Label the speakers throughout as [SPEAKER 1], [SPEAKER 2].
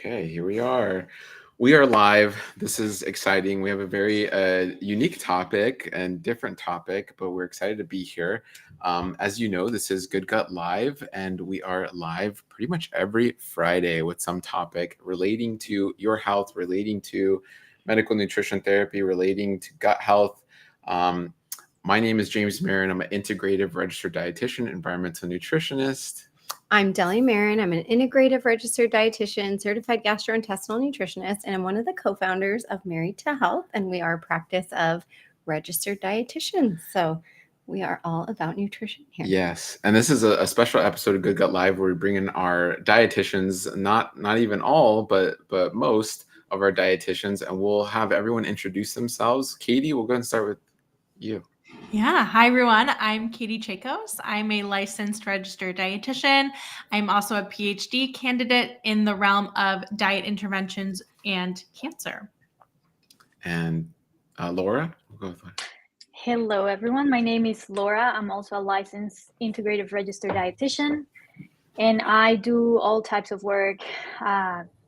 [SPEAKER 1] Okay, here we are. We are live. This is exciting. We have a very unique topic and different topic, but we're excited to be here. As you know, this is Good Gut Live, and we are live pretty much every Friday with some topic relating to your health, relating to medical nutrition therapy, relating to gut health. Um, my name is James Marin. I'm an integrative registered dietitian, environmental nutritionist.
[SPEAKER 2] I'm Deli Marin. I'm an integrative registered dietitian, certified gastrointestinal nutritionist, and I'm one of the co-founders of Married to Health, and we are a practice of registered dietitians. So we are all about nutrition here.
[SPEAKER 1] Yes, and this is a special episode of Good Gut Live where we bring in our dietitians, not even all, but most of our dietitians, and we'll have everyone introduce themselves. Katie, we'll go and start with you.
[SPEAKER 3] Yeah. Hi, everyone. I'm Katie Chakos. I'm a licensed registered dietitian. I'm also a PhD candidate in the realm of diet interventions and cancer.
[SPEAKER 1] And Laura, we'll go with that.
[SPEAKER 4] Hello, everyone. My name is Laura. I'm also a licensed integrative registered dietitian, and I do all types of work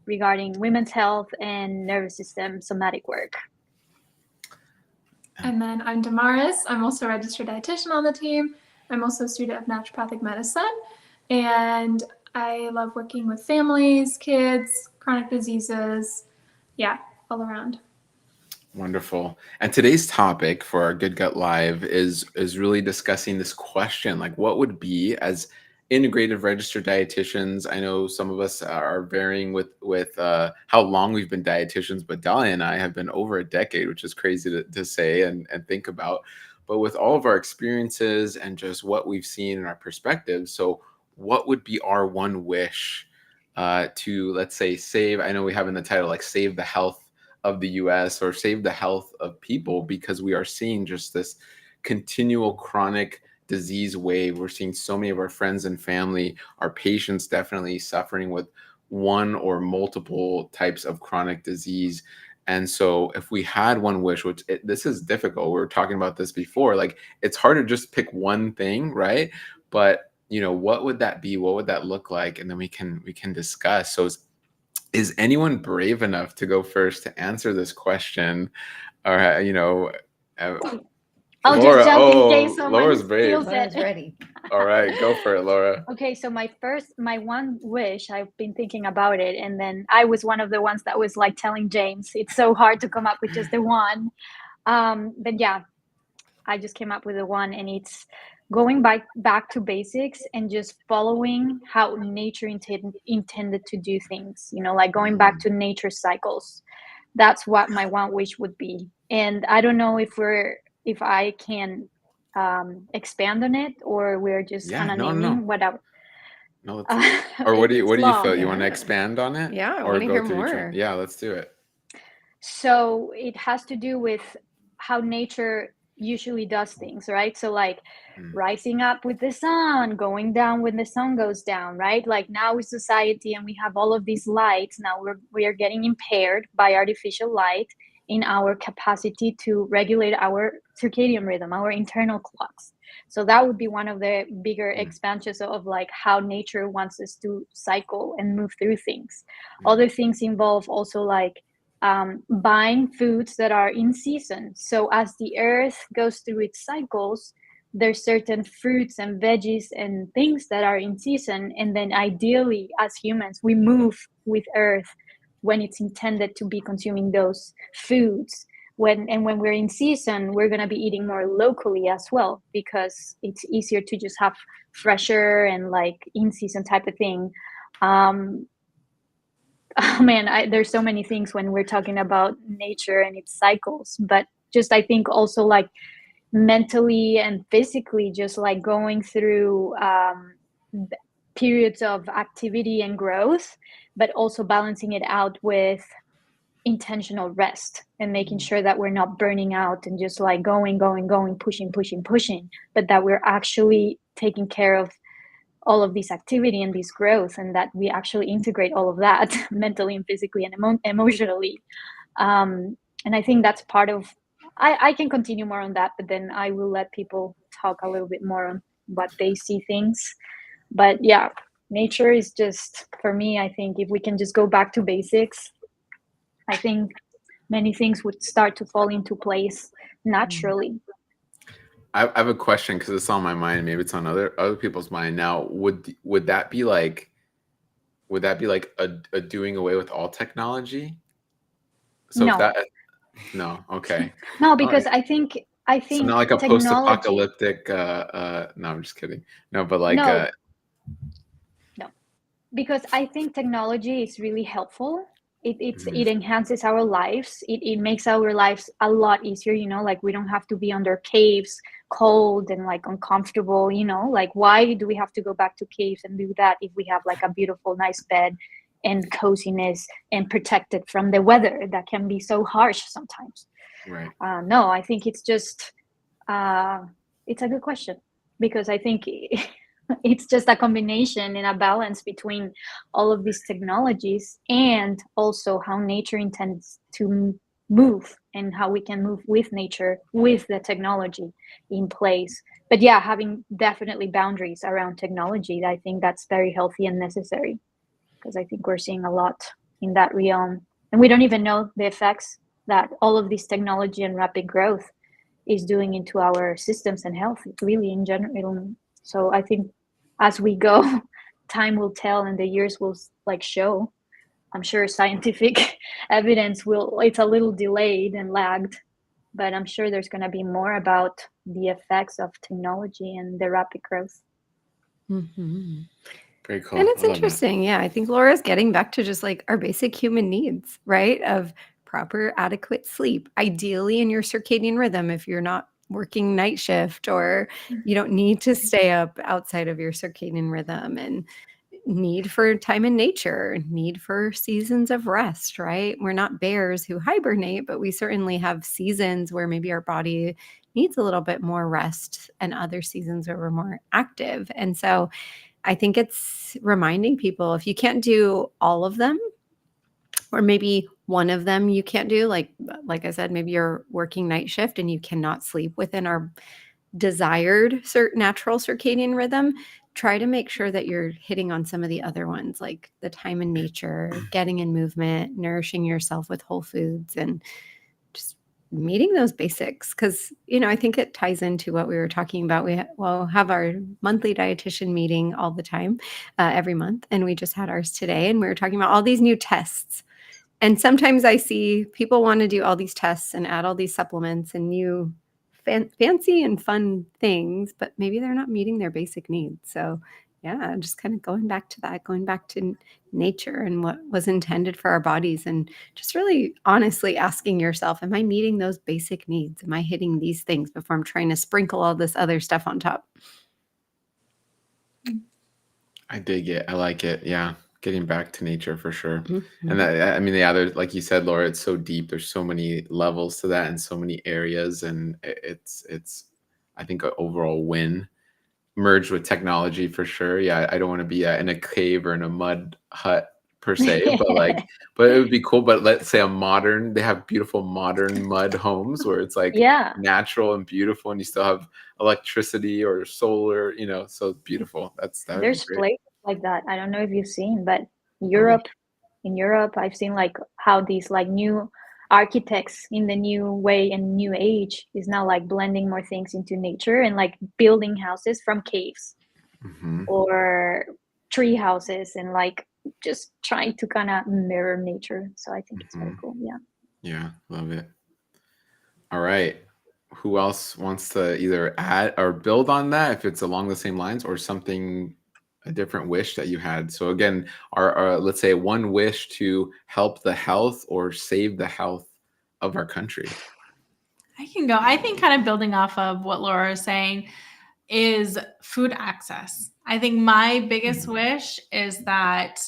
[SPEAKER 4] regarding women's health and nervous system somatic work.
[SPEAKER 5] And then I'm Damaris. I'm also a registered dietitian on the team. I'm also a student of naturopathic medicine, and I love working with families, kids, chronic diseases, all around.
[SPEAKER 1] Wonderful. And today's topic for our Good Gut Live is really discussing this question, like what would be as integrative registered dietitians. I know some of us are varying with how long we've been dietitians, but Dahlia and I have been over a decade, which is crazy to say and think about. But with all of our experiences and just what we've seen in our perspectives, so what would be our one wish to, let's say, save? I know we have in the title like save the health of the US or save the health of people, because we are seeing just this continual chronic disease wave. We're seeing so many of our friends and family, our patients definitely suffering with one or multiple types of chronic disease. And so if we had one wish, which this is difficult, we were talking about this before, like it's hard to just pick one thing, right? But what would that be? What would that look like? And then we can discuss. So is anyone brave enough to go first to answer this question? Or
[SPEAKER 4] I'll
[SPEAKER 1] Laura,
[SPEAKER 4] just jump in case someone
[SPEAKER 1] Laura's brave.
[SPEAKER 4] feels
[SPEAKER 2] Laura's
[SPEAKER 4] it.
[SPEAKER 2] ready.
[SPEAKER 1] All right, go for it, Laura.
[SPEAKER 4] Okay, so my one wish, I've been thinking about it, and then I was one of the ones that was like telling James, it's so hard to come up with just the one. But yeah, I just came up with the one, and it's going back to basics and just following how nature intended to do things, like going back to nature cycles. That's what my one wish would be. And I don't know if I can expand on it, or we're just kind of naming whatever.
[SPEAKER 1] No, or what do you feel? You want to
[SPEAKER 2] Yeah.
[SPEAKER 1] expand on it?
[SPEAKER 2] Yeah, I
[SPEAKER 1] or
[SPEAKER 2] want to
[SPEAKER 1] go
[SPEAKER 2] hear
[SPEAKER 1] through each
[SPEAKER 2] more.
[SPEAKER 1] one? Yeah, let's do it.
[SPEAKER 4] So it has to do with how nature usually does things, right? So like rising up with the sun, going down when the sun goes down, right? Like now with society and we have all of these lights, now we are getting impaired by artificial light in our capacity to regulate our circadian rhythm, our internal clocks. So that would be one of the bigger expansions of like how nature wants us to cycle and move through things. Other things involve also like buying foods that are in season. So as the earth goes through its cycles, there's certain fruits and veggies and things that are in season. And then ideally, as humans, we move with earth when it's intended to be consuming those foods. When we're in season, we're going to be eating more locally as well, because it's easier to just have fresher and like in season type of thing. Oh man, there's so many things when we're talking about nature and its cycles, but just I think also like mentally and physically, just like going through periods of activity and growth, but also balancing it out with intentional rest and making sure that we're not burning out and just like going, pushing, but that we're actually taking care of all of this activity and this growth, and that we actually integrate all of that mentally and physically and emotionally. And I think that's part of, I can continue more on that, but then I will let people talk a little bit more on what they see things. But yeah, nature is just, for me, I think if we can just go back to basics, I think many things would start to fall into place naturally.
[SPEAKER 1] I have a question because it's on my mind. Maybe it's on other people's mind now. Would that be like a doing away with all technology? So if
[SPEAKER 4] No,
[SPEAKER 1] that no, okay.
[SPEAKER 4] no,
[SPEAKER 1] All right.
[SPEAKER 4] because I think
[SPEAKER 1] So not like a
[SPEAKER 4] technology.
[SPEAKER 1] post-apocalyptic no, I'm just kidding. No, but like
[SPEAKER 4] No, no, because I think technology is really helpful.
[SPEAKER 1] mhm,
[SPEAKER 4] It enhances our lives. It makes our lives a lot easier, like we don't have to be under caves, cold and like uncomfortable, like why do we have to go back to caves and do that if we have like a beautiful, nice bed and coziness and protected from the weather that can be so harsh sometimes?
[SPEAKER 1] right.
[SPEAKER 4] No, I think it's just it's a good question because I think it's just a combination and a balance between all of these technologies and also how nature intends to move and how we can move with nature with the technology in place. But yeah, having definitely boundaries around technology, I think that's very healthy and necessary because I think we're seeing a lot in that realm. And we don't even know the effects that all of this technology and rapid growth is doing into our systems and health, really in general. So I think as we go, time will tell and the years will like show. I'm sure scientific evidence it's a little delayed and lagged, but I'm sure there's going to be more about the effects of technology and the rapid growth.
[SPEAKER 2] Mm-hmm.
[SPEAKER 1] Very cool.
[SPEAKER 2] And it's
[SPEAKER 1] I love that.
[SPEAKER 2] interesting. Yeah. I think Laura's getting back to just like our basic human needs, right? Of proper, adequate sleep, ideally in your circadian rhythm if you're not working night shift or you don't need to stay up outside of your circadian rhythm, and need for time in nature, need for seasons of rest, right? We're not bears who hibernate, but we certainly have seasons where maybe our body needs a little bit more rest and other seasons where we're more active. And so I think it's reminding people if you can't do all of them, or maybe one of them you can't do, like I said, maybe you're working night shift and you cannot sleep within our desired natural circadian rhythm, try to make sure that you're hitting on some of the other ones, like the time in nature, getting in movement, nourishing yourself with whole foods, and just meeting those basics. Because, I think it ties into what we were talking about. We'll have our monthly dietitian meeting all the time, every month. And we just had ours today. And we were talking about all these new tests. And sometimes I see people want to do all these tests and add all these supplements and new fancy and fun things, but maybe they're not meeting their basic needs. So yeah, just kind of going back to that, going back to nature and what was intended for our bodies, and just really honestly asking yourself, am I meeting those basic needs? Am I hitting these things before I'm trying to sprinkle all this other stuff on top?
[SPEAKER 1] I dig it. I like it. Yeah. Getting back to nature for sure.
[SPEAKER 2] Mm-hmm.
[SPEAKER 1] And I mean, yeah, there's like you said, Laura, it's so deep. There's so many levels to that and so many areas. And it's I think an overall win merged with technology for sure. Yeah. I don't want to be in a cave or in a mud hut per se, but it would be cool. But let's say they have beautiful modern mud homes where it's like
[SPEAKER 4] Yeah,
[SPEAKER 1] natural and beautiful and you still have electricity or solar, so beautiful. That would be
[SPEAKER 4] there's
[SPEAKER 1] great.
[SPEAKER 4] places like that. I don't know if you've seen, but
[SPEAKER 1] Okay.
[SPEAKER 4] in Europe, I've seen like how these like new architects in the new way and new age is now like blending more things into nature and like building houses from caves
[SPEAKER 1] Mhm.
[SPEAKER 4] or tree houses and like just trying to kind of mirror nature. So I think it's very
[SPEAKER 1] Mhm.
[SPEAKER 4] cool. Yeah.
[SPEAKER 1] Yeah, love it. All right. Who else wants to either add or build on that if it's along the same lines or something, a different wish that you had? So again, our let's say one wish to help the health or save the health of our country.
[SPEAKER 3] I can go. I think kind of building off of what Laura is saying is food access. I think my biggest wish is that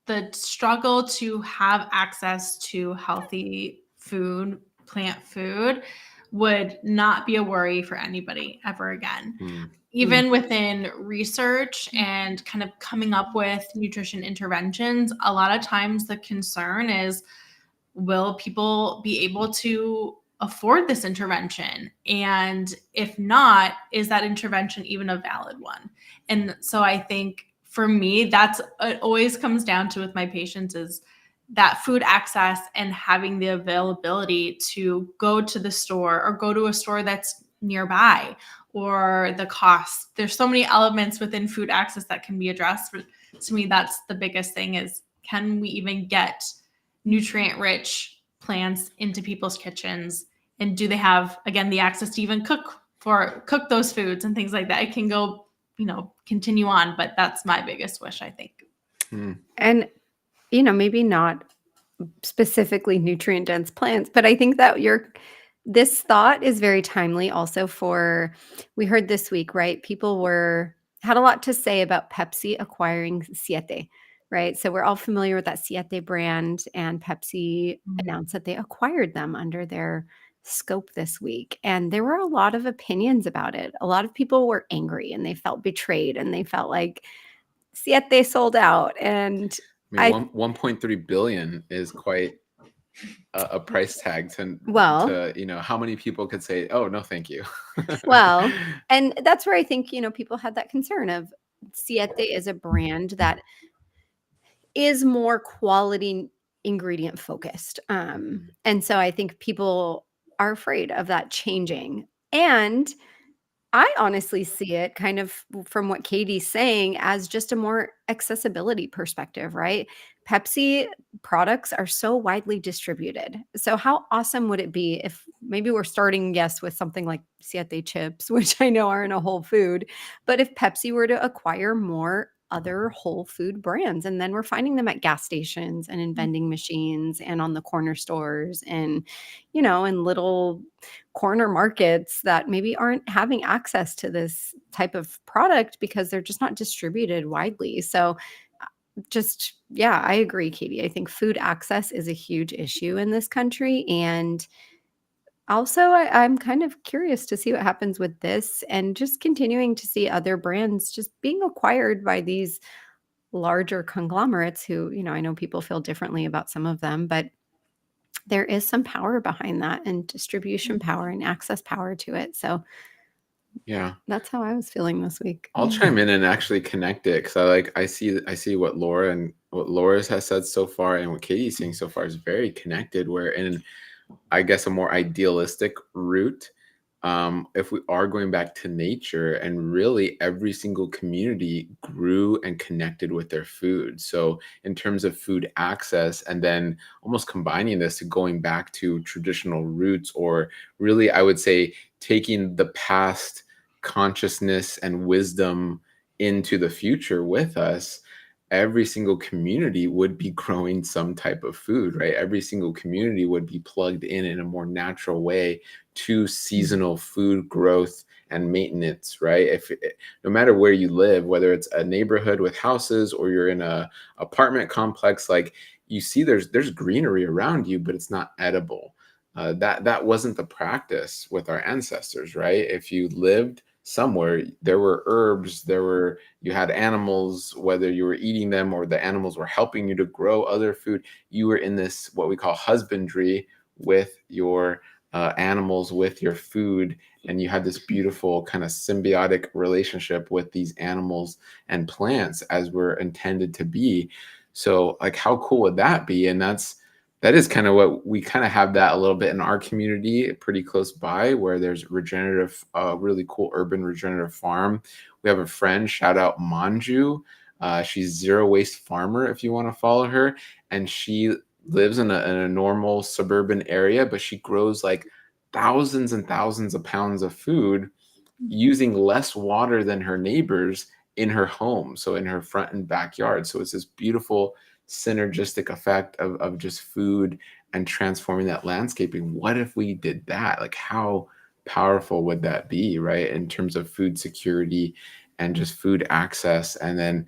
[SPEAKER 3] the struggle to have access to healthy food, plant food, would not be a worry for anybody ever again.
[SPEAKER 1] Mm,
[SPEAKER 3] Even within research and kind of coming up with nutrition interventions, a lot of times the concern is, will people be able to afford this intervention? And if not, is that intervention even a valid one? And so I think for me, that's it always comes down to with my patients is that food access and having the availability to go to the store or go to a store that's nearby, or the cost. There's so many elements within food access that can be addressed. But to me, that's the biggest thing is, can we even get nutrient rich plants into people's kitchens? And do they have, again, the access to even cook those foods and things like that? It can go, continue on, but that's my biggest wish, I think.
[SPEAKER 2] And, maybe not specifically nutrient dense plants, but I think that this thought is very timely also we heard this week, right? People had a lot to say about Pepsi acquiring Siete, right? So we're all familiar with that Siete brand, and Pepsi announced that they acquired them under their scope this week. And there were a lot of opinions about it. A lot of people were angry and they felt betrayed and they felt like Siete sold out. And
[SPEAKER 1] I mean, 1.3 billion is quite a price tag to how many people could say, oh, no, thank you.
[SPEAKER 2] Well, and that's where I think, people had that concern of Siete is a brand that is more quality ingredient focused. And so I think people are afraid of that changing. And I honestly see it kind of from what Katie's saying as just a more accessibility perspective, right? Pepsi products are so widely distributed. So how awesome would it be if maybe we're starting, yes, with something like Siete chips, which I know aren't a whole food, but if Pepsi were to acquire more other whole food brands, and then we're finding them at gas stations and in vending machines and on the corner stores and, in little corner markets that maybe aren't having access to this type of product because they're just not distributed widely. So I agree, Katie. I think food access is a huge issue in this country. And also, I'm kind of curious to see what happens with this and just continuing to see other brands just being acquired by these larger conglomerates who, I know people feel differently about some of them, but there is some power behind that and distribution power and access power to it. So
[SPEAKER 1] yeah,
[SPEAKER 2] that's how I was feeling this week.
[SPEAKER 1] I'll chime in and actually connect it because I see what Laura has said so far and what Katie's saying so far is very connected. Where in, I guess, a more idealistic route, if we are going back to nature, and really every single community grew and connected with their food. So in terms of food access, and then almost combining this to going back to traditional roots, or really, I would say, taking the past consciousness and wisdom into the future with us, every single community would be growing some type of food, right? Every single community would be plugged in a more natural way to seasonal food growth and maintenance, right? No matter where you live, whether it's a neighborhood with houses or you're in a apartment complex, like you see there's greenery around you, but it's not edible. That wasn't the practice with our ancestors, right? If you lived somewhere, there were herbs, you had animals, whether you were eating them or the animals were helping you to grow other food. You were in this, what we call husbandry, with your animals, with your food, and you had this beautiful kind of symbiotic relationship with these animals and plants as we're intended to be. So like, how cool would that be? And that is kind of what we kind of have that a little bit in our community, pretty close by, where there's regenerative, really cool urban regenerative farm. We have a friend, shout out Manju. She's zero waste farmer, if you want to follow her. And she lives in a normal suburban area, but she grows like thousands and thousands of pounds of food using less water than her neighbors in her home. So in her front and backyard. So it's this beautiful synergistic effect of just food and transforming that landscaping. What if we did that? Like, how powerful would that be, right? In terms of food security and just food access. And then,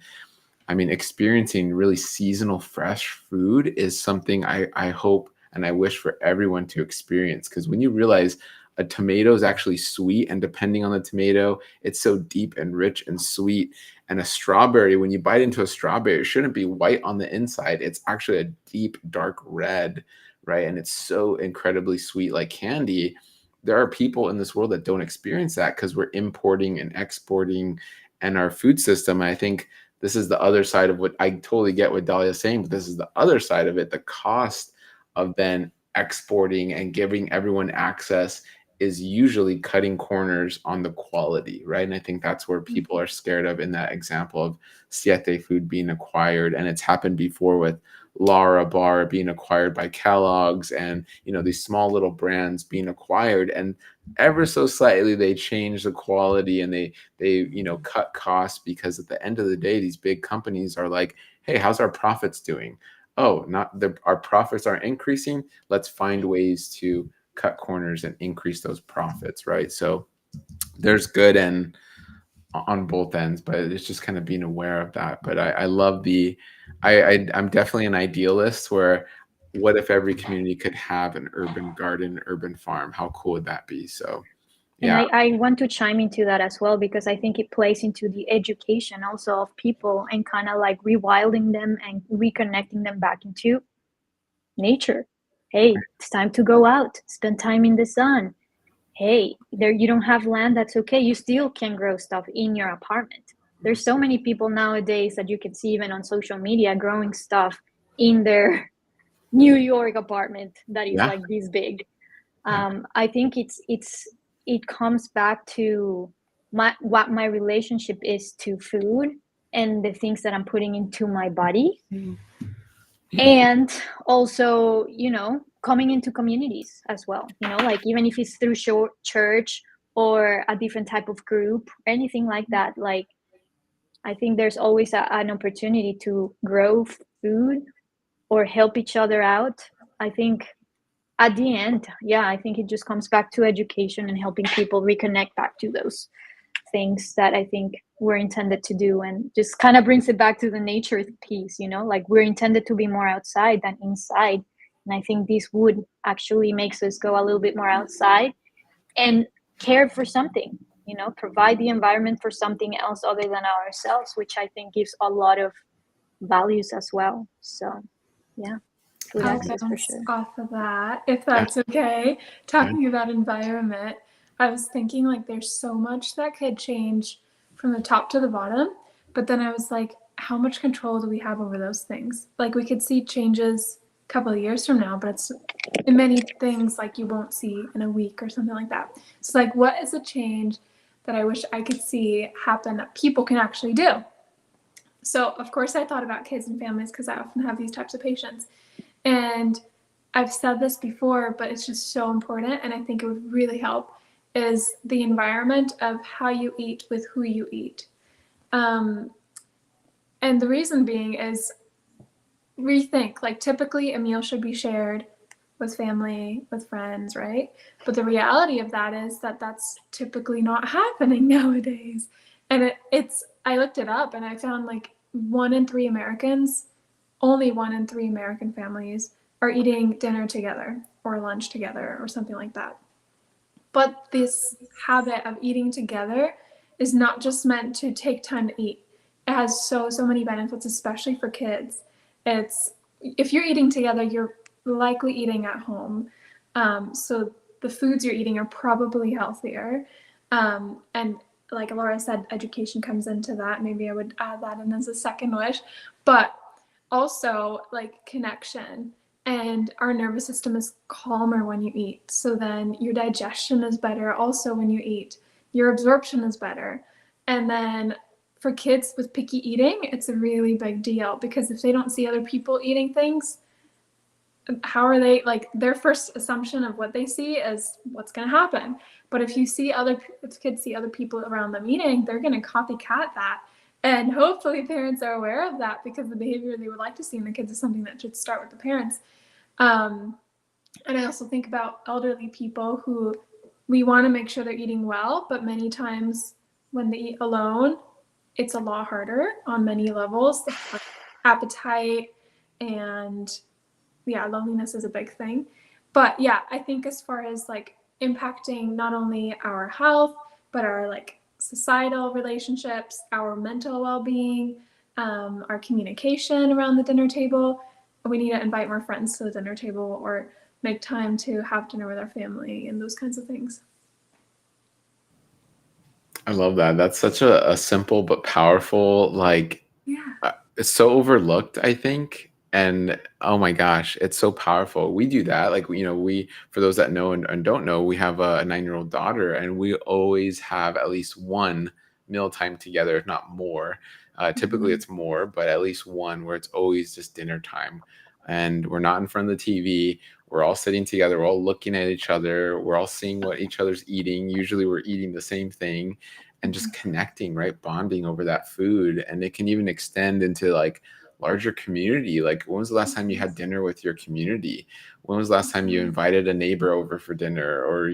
[SPEAKER 1] I mean, experiencing really seasonal fresh food is something I hope and I wish for everyone to experience. Because when you realize a tomato is actually sweet, and depending on the tomato, it's so deep and rich and sweet. And a strawberry, when you bite into a strawberry, it shouldn't be white on the inside. It's actually a deep, dark red, right? And it's so incredibly sweet, like candy. There are people in this world that don't experience that because we're importing and exporting and our food system. And I think this is the other side of what I totally get what Dahlia's saying, but this is the other side of it. The cost of then exporting and giving everyone access is usually cutting corners on the quality, right? And I think that's where people are scared of in that example of Siete Food being acquired. And it's happened before with Lara Bar being acquired by Kellogg's, and these small little brands being acquired, and ever so slightly they change the quality, and they cut costs, because at the end of the day, these big companies are like, hey, how's our profits doing? Oh, our profits aren't increasing. Let's find ways to cut corners and increase those profits, right? So there's good and on both ends, but it's just kind of being aware of that. But I love I'm definitely an idealist, where what if every community could have an urban garden, urban farm? How cool would that be? So
[SPEAKER 4] And
[SPEAKER 1] yeah.
[SPEAKER 4] I want to chime into that as well, because I think it plays into the education also of people, and kind of like rewilding them and reconnecting them back into nature. Hey, it's time to go out, spend time in the sun. Hey, there, you don't have land, that's okay. You still can grow stuff in your apartment. There's so many people nowadays that you can see even on social media growing stuff in their New York apartment that is like this big. I think it comes back to what my relationship is to food and the things that I'm putting into my body. And also, coming into communities as well, like even if it's through church or a different type of group, anything like that. Like, I think there's always an opportunity to grow food or help each other out. I think at the end, I think it just comes back to education and helping people reconnect back to those things that I think we're intended to do, and just kind of brings it back to the nature piece, like we're intended to be more outside than inside. And I think this wood actually makes us go a little bit more outside and care for something, provide the environment for something else other than ourselves, which I think gives a lot of values as well. So food
[SPEAKER 5] I'll
[SPEAKER 4] access for
[SPEAKER 5] bounce
[SPEAKER 4] sure.
[SPEAKER 5] off of that, if that's okay. Talking about environment, I was thinking like there's so much that could change from the top to the bottom, but then I was like, how much control do we have over those things? Like, we could see changes a couple of years from now, but it's in many things like you won't see in a week or something like that. So like, what is a change that I wish I could see happen that people can actually do? So of course I thought about kids and families, because I often have these types of patients. And I've said this before, but it's just so important, and I think it would really help, is the environment of how you eat with who you eat. And the reason being is, rethink, like typically a meal should be shared with family, with friends, right? But the reality of that is that that's typically not happening nowadays. And I looked it up, and I found like only 1 in 3 American families are eating dinner together or lunch together or something like that. But this habit of eating together is not just meant to take time to eat. It has so many benefits, especially for kids. If you're eating together, you're likely eating at home. So the foods you're eating are probably healthier. And like Laura said, education comes into that. Maybe I would add that in as a second wish. But also like connection, and our nervous system is calmer when you eat. So then your digestion is better also when you eat. Your absorption is better. And then for kids with picky eating, it's a really big deal, because if they don't see other people eating things, how are they, like, their first assumption of what they see is what's going to happen. But if kids see other people around them eating, they're going to copycat that. And hopefully parents are aware of that, because the behavior they would like to see in the kids is something that should start with the parents. And I also think about elderly people who we want to make sure they're eating well, but many times when they eat alone, it's a lot harder on many levels. Appetite and loneliness is a big thing. But I think as far as like impacting not only our health, but our like societal relationships, our mental well-being, our communication around the dinner table, we need to invite more friends to the dinner table, or make time to have dinner with our family, and those kinds of things.
[SPEAKER 1] I love that. That's such a simple but powerful, like,
[SPEAKER 5] Yeah.
[SPEAKER 1] It's so overlooked, I think. And oh my gosh, it's so powerful. We do that. Like, we, for those that know and don't know, we have a 9-year-old daughter, and we always have at least one mealtime together, if not more. Typically it's more, but at least one where it's always just dinner time. And we're not in front of the TV. We're all sitting together. We're all looking at each other. We're all seeing what each other's eating. Usually we're eating the same thing and just connecting, right? Bonding over that food. And it can even extend into like larger community. Like, when was the last time you had dinner with your community? When was the last time you invited a neighbor over for dinner? Or,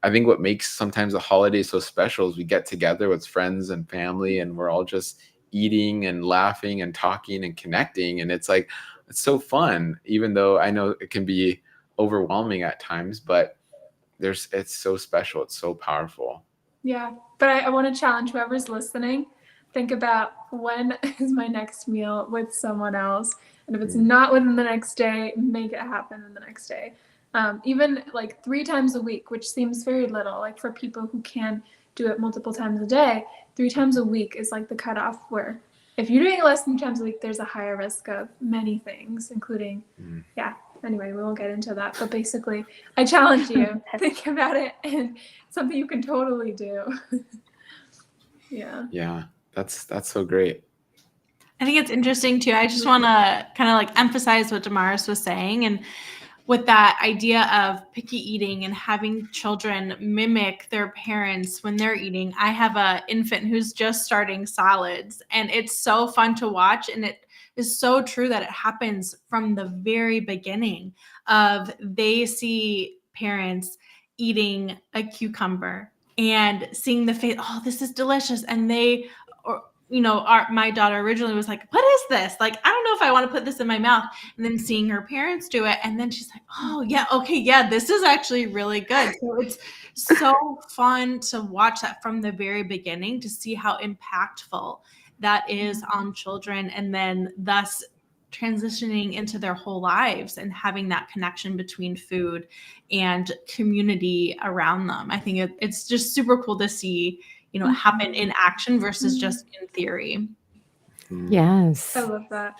[SPEAKER 1] I think what makes sometimes the holidays so special is we get together with friends and family, and we're all just eating and laughing and talking and connecting. And it's like, it's so fun, even though I know it can be overwhelming at times, but it's so special. It's so powerful.
[SPEAKER 5] Yeah, but I want to challenge whoever's listening. Think about, when is my next meal with someone else? And if it's not within the next day, make it happen in the next day. Even like 3 times a week, which seems very little, like for people who can do it multiple times a day, 3 times a week is like the cutoff, where if you're doing it less than 3 times a week, there's a higher risk of many things, including, anyway, we won't get into that. But basically, I challenge you, think about it, and something you can totally do.
[SPEAKER 1] Yeah, that's so great.
[SPEAKER 3] I think it's interesting too. I just want to kind of like emphasize what Damaris was saying, and with that idea of picky eating and having children mimic their parents when they're eating. I have an infant who's just starting solids, and it's so fun to watch. And it is so true that it happens from the very beginning of, they see parents eating a cucumber and seeing the face, oh, this is delicious. And my daughter originally was like, what is this? Like, I don't know if I want to put this in my mouth. And then seeing her parents do it. And then she's like, oh yeah, okay. Yeah, this is actually really good. So it's so fun to watch that from the very beginning, to see how impactful that is on children. And then thus transitioning into their whole lives and having that connection between food and community around them. I think it's just super cool to see, happen in action versus just in theory.
[SPEAKER 2] Yes.
[SPEAKER 5] I love that.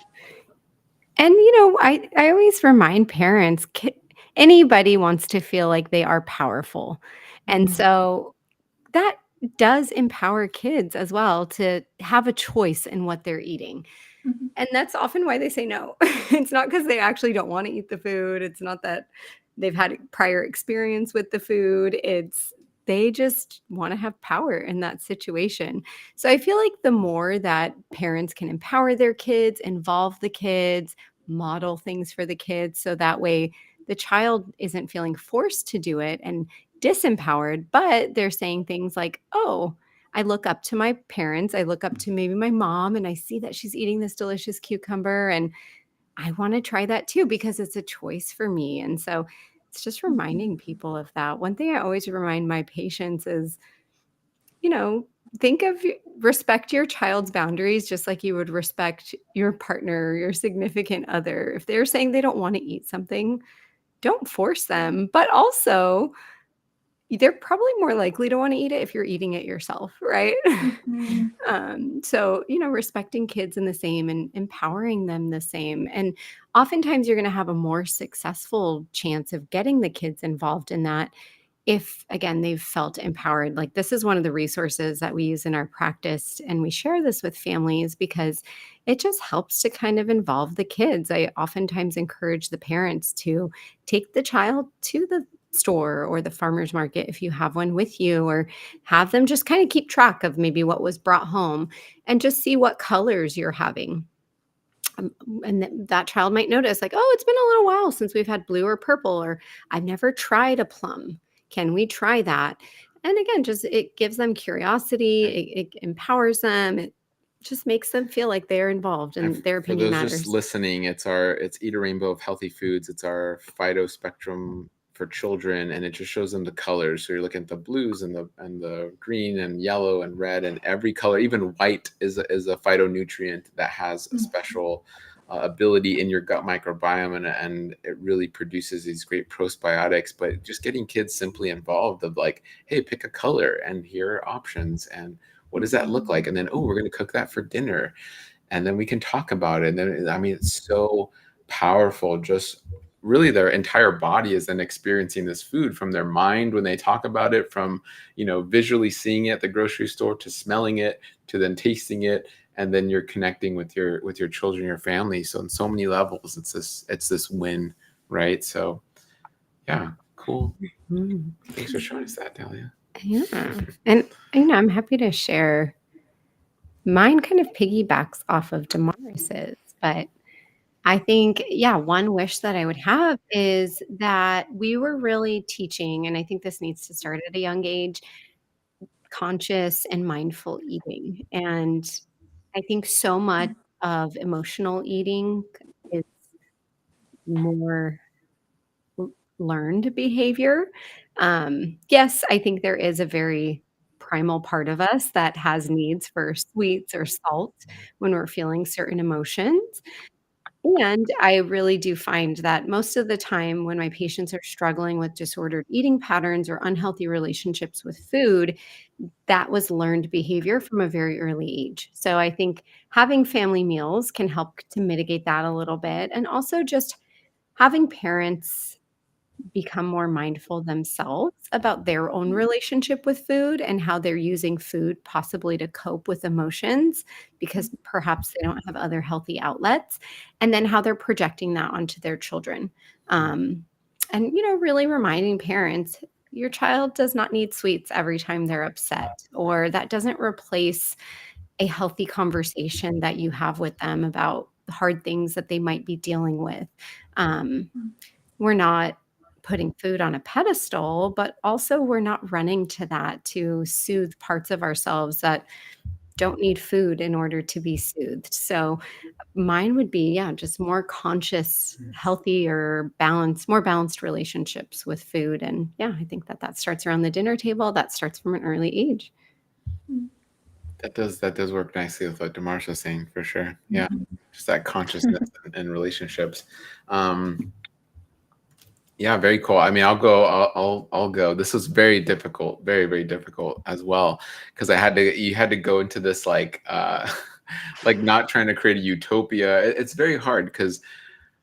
[SPEAKER 2] And, I always remind parents, anybody wants to feel like they are powerful. And so that does empower kids as well to have a choice in what they're eating. And that's often why they say no. It's not because they actually don't want to eat the food. It's not that they've had prior experience with the food. It's they just want to have power in that situation. So I feel like the more that parents can empower their kids, involve the kids, model things for the kids, so that way the child isn't feeling forced to do it and disempowered, but they're saying things like, oh, I look up to my parents. I look up to maybe my mom, and I see that she's eating this delicious cucumber, and I want to try that too because it's a choice for me. And so it's just reminding people of that. One thing I always remind my patients is, think of, respect your child's boundaries just like you would respect your partner, your significant other. If they're saying they don't want to eat something, don't force them, but also they're probably more likely to want to eat it if you're eating it yourself, right? So, respecting kids in the same and empowering them the same. And oftentimes you're going to have a more successful chance of getting the kids involved in that if, again, they've felt empowered. Like, this is one of the resources that we use in our practice, and we share this with families because it just helps to kind of involve the kids. I oftentimes encourage the parents to take the child to the store or the farmer's market if you have one with you, or have them just kind of keep track of maybe what was brought home and just see what colors you're having. And that child might notice, like, oh, it's been a little while since we've had blue or purple, or I've never tried a plum. Can we try that? And again, just it gives them curiosity. It empowers them. It just makes them feel like they're involved and their opinion
[SPEAKER 1] for those
[SPEAKER 2] matters.
[SPEAKER 1] just listening, it's Eat a Rainbow of Healthy Foods. It's our Phyto Spectrum for children, and it just shows them the colors. So you're looking at the blues and the green and yellow and red, and every color, even white is a phytonutrient that has a special ability in your gut microbiome, and it really produces these great probiotics. But just getting kids simply involved of like, hey, pick a color and here are options, and what does that look like? And then, oh, we're going to cook that for dinner. and then we can talk about it. And then, I mean, it's so powerful. Just really their entire body is then experiencing this food, from their mind when they talk about it, from, visually seeing it at the grocery store, to smelling it, to then tasting it. And then you're connecting with your children, your family. So on so many levels, it's this win, right? So yeah, cool.
[SPEAKER 2] Mm.
[SPEAKER 1] Thanks for showing us that, Dahlia.
[SPEAKER 2] Yeah. And, I'm happy to share. Mine kind of piggybacks off of Damaris's, but I think, one wish that I would have is that we were really teaching, and I think this needs to start at a young age, conscious and mindful eating. And I think so much of emotional eating is more learned behavior. Yes, I think there is a very primal part of us that has needs for sweets or salt when we're feeling certain emotions. And I really do find that most of the time when my patients are struggling with disordered eating patterns or unhealthy relationships with food, that was learned behavior from a very early age. So I think having family meals can help to mitigate that a little bit. And also just having parents become more mindful themselves about their own relationship with food and how they're using food possibly to cope with emotions because perhaps they don't have other healthy outlets, and then how they're projecting that onto their children. And, really reminding parents, your child does not need sweets every time they're upset, or that doesn't replace a healthy conversation that you have with them about the hard things that they might be dealing with. Um, we're not putting food on a pedestal, but also we're not running to that to soothe parts of ourselves that don't need food in order to be soothed. So mine would be, just more conscious, healthier, more balanced relationships with food. And I think that starts around the dinner table. That starts from an early age.
[SPEAKER 1] That does work nicely with what Damaris was saying, for sure. Yeah, just that consciousness and relationships. Yeah, very cool. I mean, I'll go. I'll go. This was very difficult, very very difficult as well, because you had to go into this like like not trying to create a utopia. It's very hard because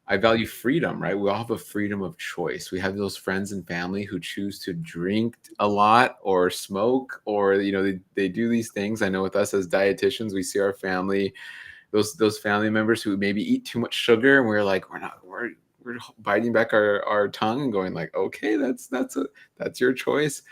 [SPEAKER 1] I value freedom, right? We all have a freedom of choice. We have those friends and family who choose to drink a lot or smoke, or they do these things. I know with us as dietitians, we see our family, those family members who maybe eat too much sugar, and we're like, we're biting back our tongue and going like, okay, that's your choice.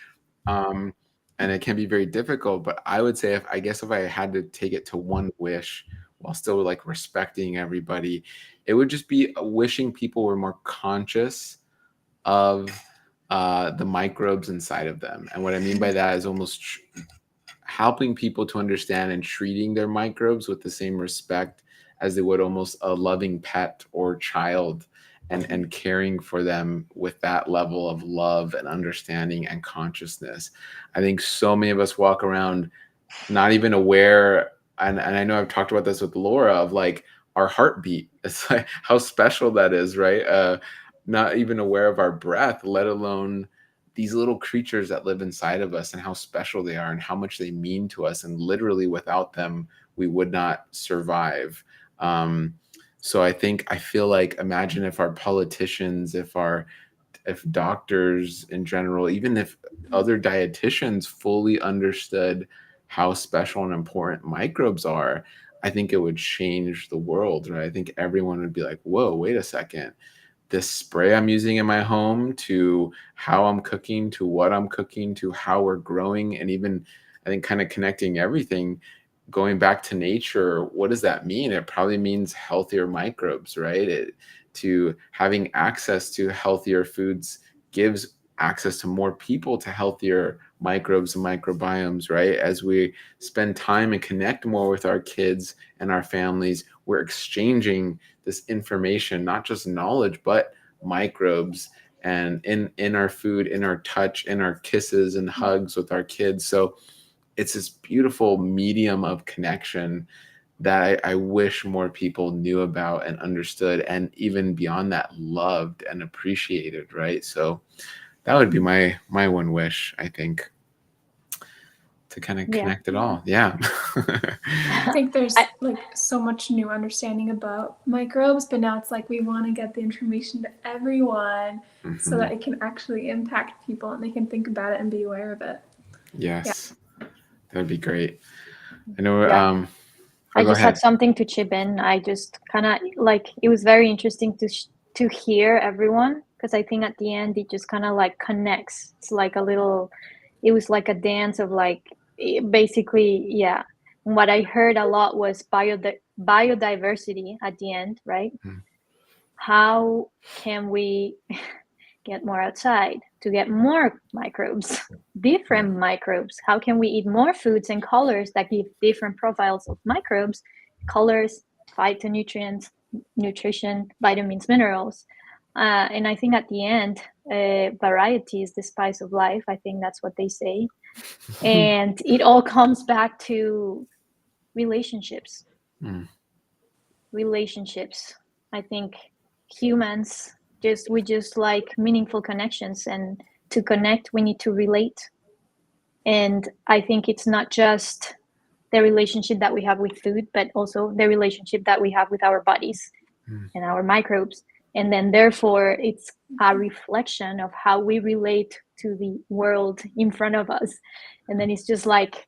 [SPEAKER 1] And it can be very difficult, but I would say, if I had to take it to one wish while still like respecting everybody, it would just be wishing people were more conscious of the microbes inside of them. And what I mean by that is almost helping people to understand and treating their microbes with the same respect as they would almost a loving pet or child, and caring for them with that level of love and understanding and consciousness. I think so many of us walk around not even aware, and I know I've talked about this with Laura, of like our heartbeat. It's like how special that is, right? Not even aware of our breath, let alone these little creatures that live inside of us and how special they are and how much they mean to us. And literally without them, we would not survive. So I feel like, imagine if our politicians, if doctors in general, even if other dietitians fully understood how special and important microbes are, I think it would change the world, right? I think everyone would be like, whoa, wait a second. This spray I'm using in my home, to how I'm cooking, to what I'm cooking, to how we're growing, and even I think kind of connecting everything, going back to nature, what does that mean? It probably means healthier microbes, right? To having access to healthier foods gives access to more people to healthier microbes and microbiomes, right? As we spend time and connect more with our kids and our families, we're exchanging this information, not just knowledge, but microbes, and in our food, in our touch, in our kisses and hugs with our kids. So it's this beautiful medium of connection that I wish more people knew about and understood, and even beyond that, loved and appreciated, right? So that would be my one wish, I think. to kind of
[SPEAKER 4] Yeah.
[SPEAKER 1] connect it all. Yeah.
[SPEAKER 5] I think there's
[SPEAKER 4] I-
[SPEAKER 5] like so much new understanding about microbes, but now it's like we want to get the information to everyone so that it can actually impact people and they can think about it and be aware of it.
[SPEAKER 1] Yes. That'd be great. I know.
[SPEAKER 4] Yeah.
[SPEAKER 1] Oh,
[SPEAKER 4] I
[SPEAKER 1] go
[SPEAKER 4] just had
[SPEAKER 1] ahead.
[SPEAKER 4] something to chip in. I just kind of like it was very interesting to hear everyone, because I think at the end it just kind of like connects. It's like a little. It was like a dance of like basically, yeah. And what I heard a lot was biodiversity at the end, right?
[SPEAKER 1] Mm.
[SPEAKER 4] How can we get more outside to get more microbes, different microbes? How can we eat more foods and colors that give different profiles of microbes, colors, phytonutrients, nutrition, vitamins, minerals? And I think at the end, variety is the spice of life. I think that's what they say. And it all comes back to relationships.
[SPEAKER 1] Mm.
[SPEAKER 4] Relationships. I think humans we just like meaningful connections, and to connect we need to relate. And I think it's not just the relationship that we have with food, but also the relationship that we have with our bodies and our microbes. And then therefore it's a reflection of how we relate to the world in front of us. And then it's just like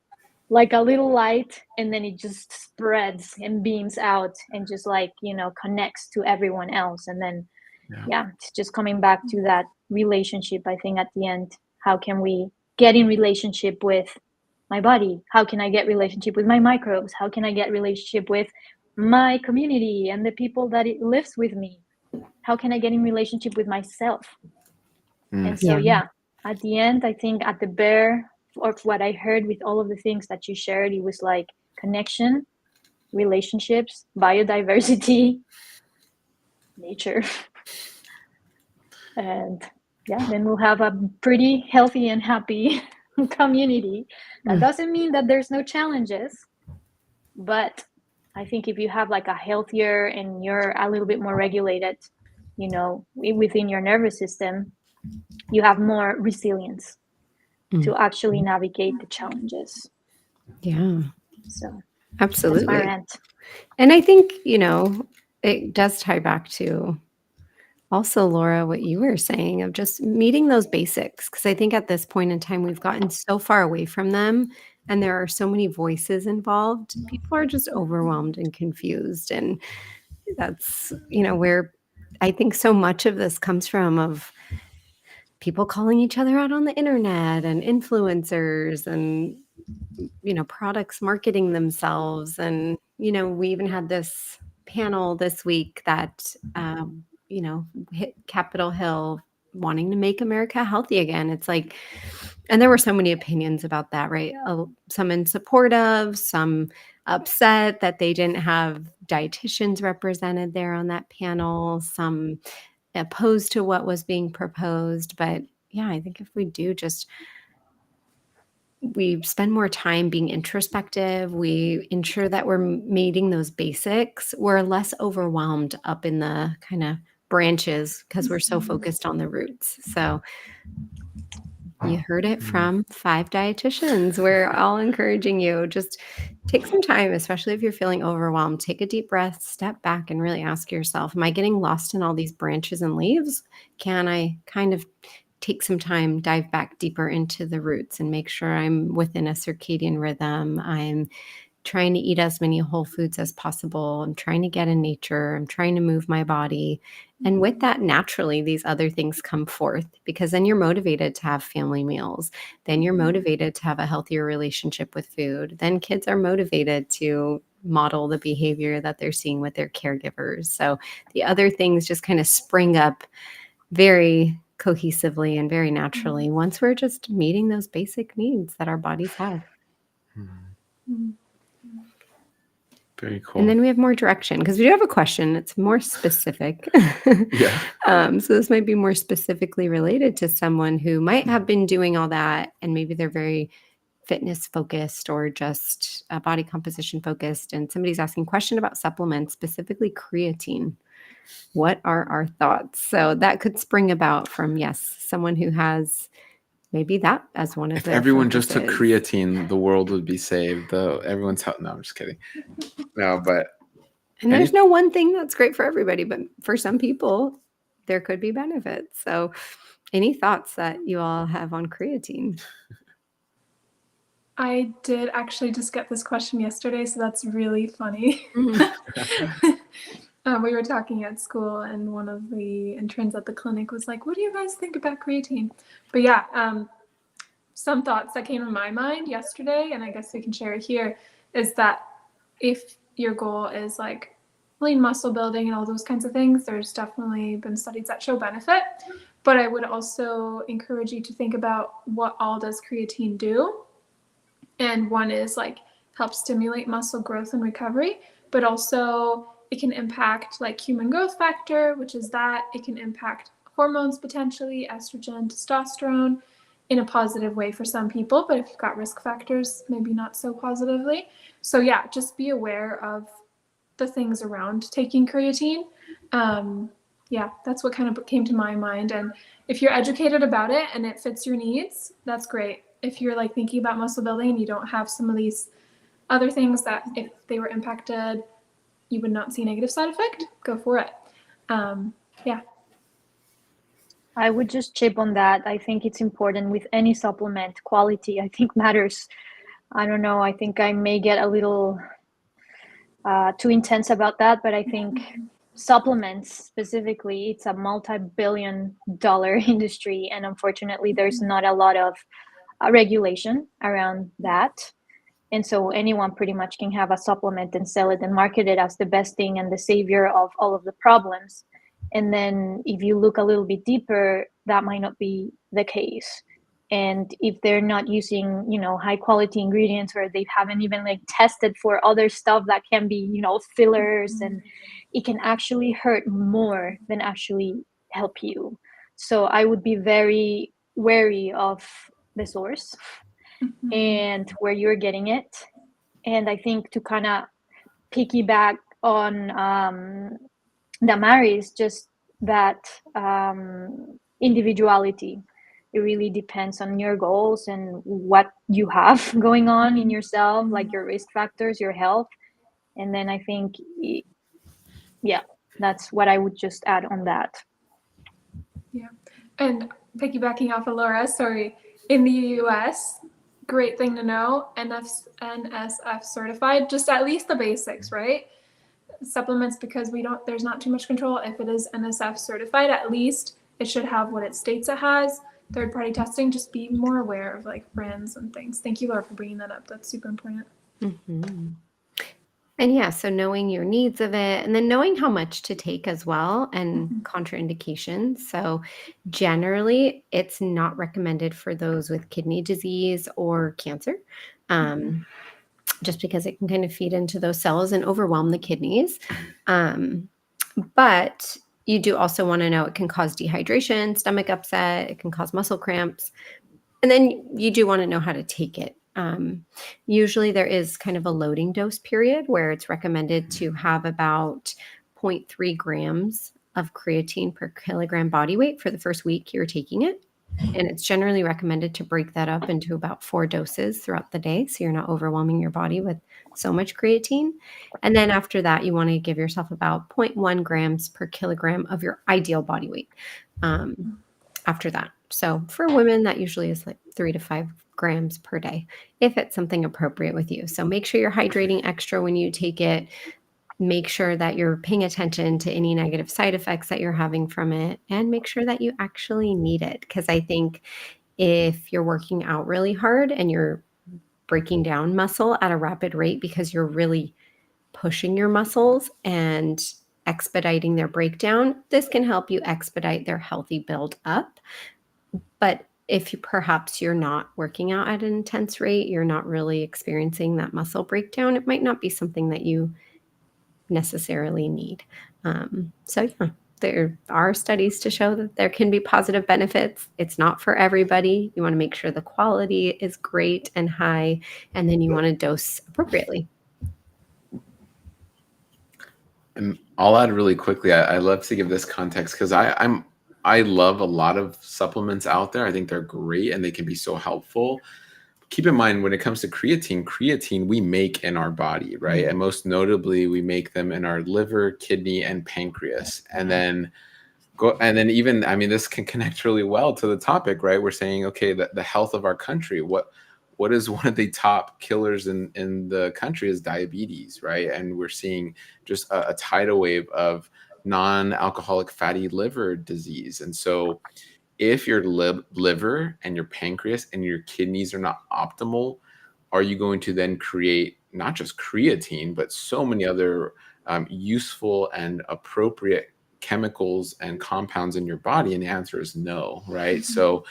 [SPEAKER 4] a little light, and then it just spreads and beams out and just like, connects to everyone else. And then it's just coming back to that relationship. I think at the end, how can we get in relationship with my body? How can I get relationship with my microbes? How can I get relationship with my community and the people that it lives with me? How can I get in relationship with myself? And so at the end, I think at the bare of what I heard with all of the things that you shared, it was like connection, relationships, biodiversity, nature. And then we'll have a pretty healthy and happy community. That doesn't mean that there's no challenges, but I think if you have like a healthier and you're a little bit more regulated, within your nervous system, you have more resilience to actually navigate the challenges.
[SPEAKER 2] Yeah.
[SPEAKER 4] So
[SPEAKER 2] Absolutely.
[SPEAKER 4] that's my rant.
[SPEAKER 2] And I think, it does tie back to also, Laura, what you were saying of just meeting those basics. Because I think at this point in time, we've gotten so far away from them and there are so many voices involved. People are just overwhelmed and confused. And that's, where I think so much of this comes from, of people calling each other out on the internet and influencers and, products marketing themselves. And, we even had this panel this week that, hit Capitol Hill wanting to make America healthy again. It's like, and there were so many opinions about that, right? Some in support of, some upset that they didn't have dietitians represented there on that panel, some opposed to what was being proposed. But yeah, I think if we do we spend more time being introspective, we ensure that we're meeting those basics, we're less overwhelmed up in the kind of branches because we're so focused on the roots. So you heard it from 5 dietitians. We're all encouraging you. Just take some time, especially if you're feeling overwhelmed. Take a deep breath, step back, and really ask yourself, am I getting lost in all these branches and leaves? Can I kind of take some time, dive back deeper into the roots and make sure I'm within a circadian rhythm? I'm trying to eat as many whole foods as possible. I'm trying to get in nature. I'm trying to move my body. And with that, naturally, these other things come forth, because then you're motivated to have family meals. Then you're motivated to have a healthier relationship with food. Then kids are motivated to model the behavior that they're seeing with their caregivers. So the other things just kind of spring up very cohesively and very naturally once we're just meeting those basic needs that our bodies have.
[SPEAKER 1] Very cool.
[SPEAKER 2] And then we have more direction, because we do have a question. It's more specific. So this might be more specifically related to someone who might have been doing all that, and maybe they're very fitness focused or just body composition focused. And somebody's asking a question about supplements, specifically creatine. What are our thoughts? So that could spring about from, yes, someone who has maybe that as one of
[SPEAKER 1] If
[SPEAKER 2] their
[SPEAKER 1] everyone just took
[SPEAKER 2] focuses.
[SPEAKER 1] creatine, the world would be saved. Though everyone's no, I'm just kidding. No, but
[SPEAKER 2] And there's no one thing that's great for everybody, but for some people, there could be benefits. So, any thoughts that you all have on creatine?
[SPEAKER 5] I did actually just get this question yesterday, so that's really funny. We were talking at school, and one of the interns at the clinic was like, "What do you guys think about creatine?" But yeah, some thoughts that came to my mind yesterday, and I guess we can share it here, is that if your goal is like lean muscle building and all those kinds of things, there's definitely been studies that show benefit. But I would also encourage you to think about what all does creatine do. And one is like help stimulate muscle growth and recovery, but also it can impact like human growth factor, which is that it can impact hormones potentially, estrogen, testosterone, in a positive way for some people, but if you've got risk factors, maybe not so positively. So yeah, just be aware of the things around taking creatine. Yeah, that's what kind of came to my mind. And if you're educated about it and it fits your needs, that's great. If you're like thinking about muscle building and you don't have some of these other things that if they were impacted, you would not see a negative side effect, go for it. Yeah.
[SPEAKER 4] I would just chip on that. I think it's important with any supplement, quality, I think matters. I don't know, I think I may get a little too intense about that, but I think supplements specifically, it's a multi-billion-dollar industry, and unfortunately there's not a lot of regulation around that. And so anyone pretty much can have a supplement and sell it and market it as the best thing and the savior of all of the problems. And then if you look a little bit deeper, that might not be the case. And if they're not using, high quality ingredients, or they haven't even like tested for other stuff that can be, fillers, and it can actually hurt more than actually help you. So I would be very wary of the source and where you're getting it. And I think to kind of piggyback on Damaris, just that individuality. It really depends on your goals and what you have going on in yourself, like your risk factors, your health. And then I think, yeah, that's what I would just add on that.
[SPEAKER 5] Yeah. And piggybacking off of Laura, sorry, in the US, great thing to know, NSF certified, just at least the basics, right? Supplements, because there's not too much control. If it is NSF certified, at least it should have what it states it has. Third-party testing, just be more aware of like brands and things. Thank you, Laura, for bringing that up. That's super important.
[SPEAKER 2] And yeah, so knowing your needs of it, and then knowing how much to take as well, and contraindications. So generally, it's not recommended for those with kidney disease or cancer, just because it can kind of feed into those cells and overwhelm the kidneys. But you do also want to know it can cause dehydration, stomach upset, it can cause muscle cramps. And then you do want to know how to take it. Usually there is kind of a loading dose period where it's recommended to have about 0.3 grams of creatine per kilogram body weight for the first week you're taking it. And it's generally recommended to break that up into about 4 doses throughout the day, so you're not overwhelming your body with so much creatine. And then after that, you want to give yourself about 0.1 grams per kilogram of your ideal body weight after that. So for women, that usually is like 3 to 5 grams per day, if it's something appropriate with you. So make sure you're hydrating extra when you take it. Make sure that you're paying attention to any negative side effects that you're having from it, and make sure that you actually need it. Because I think if you're working out really hard and you're breaking down muscle at a rapid rate because you're really pushing your muscles and expediting their breakdown, this can help you expedite their healthy build up. But if perhaps you're not working out at an intense rate, you're not really experiencing that muscle breakdown, it might not be something that you necessarily need. So yeah, there are studies to show that there can be positive benefits. It's not for everybody. You want to make sure the quality is great and high, and then you want to dose appropriately.
[SPEAKER 1] And I'll add really quickly, I love to give this context because I I love a lot of supplements out there. I think they're great and they can be so helpful. Keep in mind when it comes to creatine we make in our body, right? And most notably, we make them in our liver, kidney, and pancreas. And then even, I mean, this can connect really well to the topic, right? We're saying, okay, the health of our country, what is one of the top killers in the country is diabetes, right? And we're seeing just a tidal wave of non-alcoholic fatty liver disease. And so if your liver and your pancreas and your kidneys are not optimal, are you going to then create not just creatine, but so many other useful and appropriate chemicals and compounds in your body? And the answer is no, right? So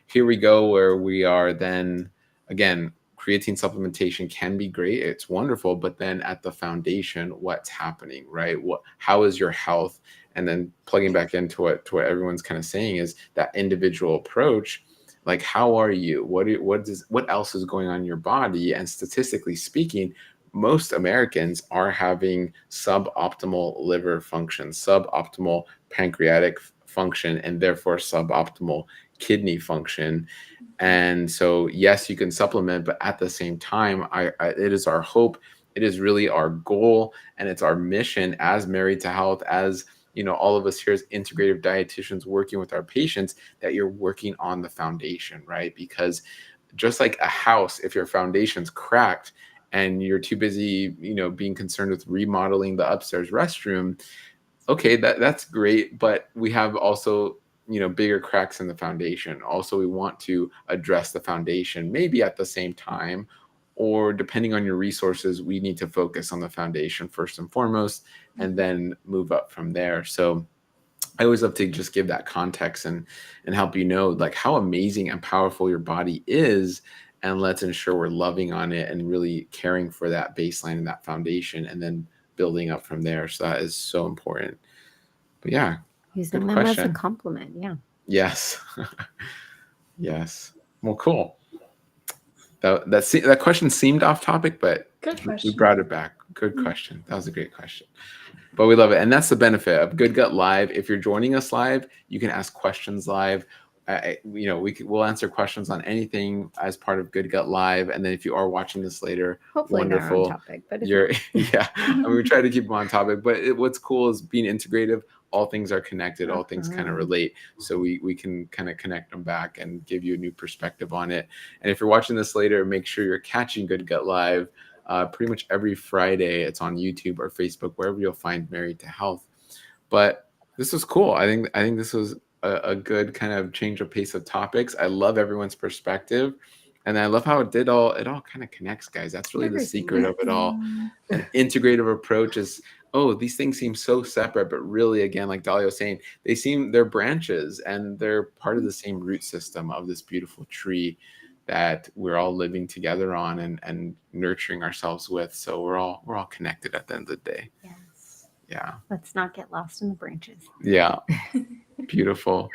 [SPEAKER 1] here we go, where we are then, again, creatine supplementation can be great. It's wonderful. But then at the foundation, what's happening, right? How is your health? And then plugging back into what everyone's kind of saying is that individual approach. Like, how are you? What else is going on in your body? And statistically speaking, most Americans are having suboptimal liver function, suboptimal pancreatic function, and therefore suboptimal kidney function. And so, yes, you can supplement, but at the same time, it is our hope, it is really our goal, and it's our mission as Married to Health, as all of us here as integrative dietitians working with our patients, that you're working on the foundation, right? Because just like a house, if your foundation's cracked and you're too busy, being concerned with remodeling the upstairs restroom, okay, that's great, but we have also bigger cracks in the foundation. Also, we want to address the foundation, maybe at the same time, or depending on your resources, we need to focus on the foundation first and foremost, and then move up from there. So I always love to just give that context and help like how amazing and powerful your body is, and let's ensure we're loving on it and really caring for that baseline and that foundation, and then building up from there. So that is so important. But yeah,
[SPEAKER 2] Using
[SPEAKER 1] good
[SPEAKER 2] them as a
[SPEAKER 1] question.
[SPEAKER 2] compliment. Yeah.
[SPEAKER 1] Yes. Yes. Well, cool. That question seemed off topic, but
[SPEAKER 5] Good
[SPEAKER 1] we
[SPEAKER 5] question.
[SPEAKER 1] brought it back. Good question. That was a great question. But we love it. And that's the benefit of Good Gut Live. If you're joining us live, you can ask questions live. We'll answer questions on anything as part of Good Gut Live. And then if you are watching this later,
[SPEAKER 2] Hopefully
[SPEAKER 1] wonderful.
[SPEAKER 2] they're on topic, but
[SPEAKER 1] Yeah. I mean, we try to keep them on topic, but what's cool is being integrative. All things are connected. All things kind of relate. So we can kind of connect them back and give you a new perspective on it. And if you're watching this later, make sure you're catching Good Gut Live. Pretty much every Friday. It's on YouTube or Facebook, wherever you'll find Married to Health. But this was cool. I think this was a good kind of change of pace of topics. I love everyone's perspective, and I love how it all kind of connects, guys. That's really the secret of it all. An integrative approach is, these things seem so separate, but really, again, like Dahlia was saying, they're branches and they're part of the same root system of this beautiful tree that we're all living together on and nurturing ourselves with. So we're all connected at the end of the day.
[SPEAKER 2] Yes.
[SPEAKER 1] Yeah.
[SPEAKER 2] Let's not get lost in the branches.
[SPEAKER 1] Yeah. Beautiful.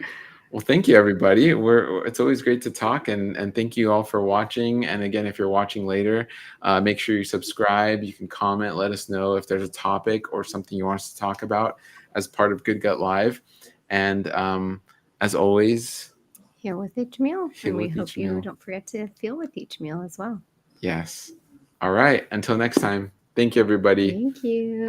[SPEAKER 1] Well, thank you, everybody. It's always great to talk, and thank you all for watching. And again, if you're watching later, make sure you subscribe. You can comment, let us know if there's a topic or something you want us to talk about as part of Good Gut Live. And as always,
[SPEAKER 2] Heal with each meal.
[SPEAKER 1] Heal
[SPEAKER 2] And we
[SPEAKER 1] with
[SPEAKER 2] hope
[SPEAKER 1] each
[SPEAKER 2] you
[SPEAKER 1] meal.
[SPEAKER 2] don't forget to feel with each meal as well.
[SPEAKER 1] Yes. All right. Until next time. Thank you, everybody.
[SPEAKER 2] Thank you.